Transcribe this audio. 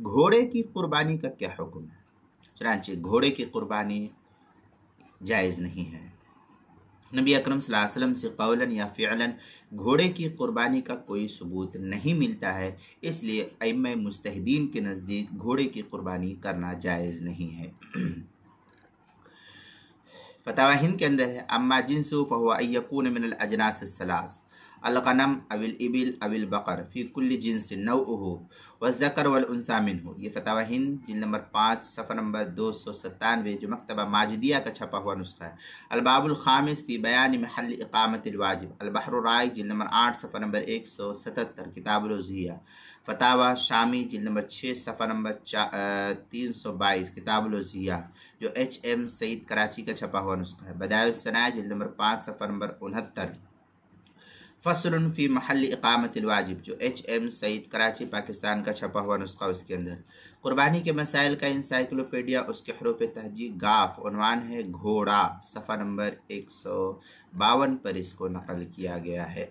گھوڑے کی قربانی کا کیا حکم ہے؟ چنانچہ گھوڑے کی قربانی جائز نہیں ہے۔ نبی اکرم صلی اللہ علیہ وسلم سے قولاً یا فعلاً گھوڑے کی قربانی کا کوئی ثبوت نہیں ملتا ہے، اس لیے ائمہ مجتہدین کے نزدیک گھوڑے کی قربانی کرنا جائز نہیں ہے۔ فتاوی ہند کے اندر ہے اما جنس فهو ان يكون من الاجناس الثلاث الغنم او الابل او البقر فی کل جنس نوعه والذکر والانثى منه۔ یہ فتاوی ہند جلد نمبر 5 صفحہ نمبر 297 جو مکتبہ ماجدیہ کا چھپا ہوا نسخہ ہے۔ الباب الخامس فی بیان محل اقامت الواجب، البحر الرائق جلد نمبر 8 صفحہ نمبر 177 کتاب الضحیہ۔ فتاوی شامی جلد نمبر 6 صفحہ نمبر 322 کتاب الضحیہ جو ایچ ایم سعید کراچی کا چھپا ہوا نسخہ ہے۔ بدائع الصنائع جلد نمبر 5 صفحہ نمبر 69۔ فصل فی محل اقامت الواجب جو ایچ ایم سعید کراچی پاکستان کا چھپا ہوا نسخہ، اس کے اندر قربانی کے مسائل کا انسائکلوپیڈیا، اس کے حروف تہجی گاف، عنوان ہے گھوڑا، صفحہ نمبر 152 پر اس کو نقل کیا گیا ہے۔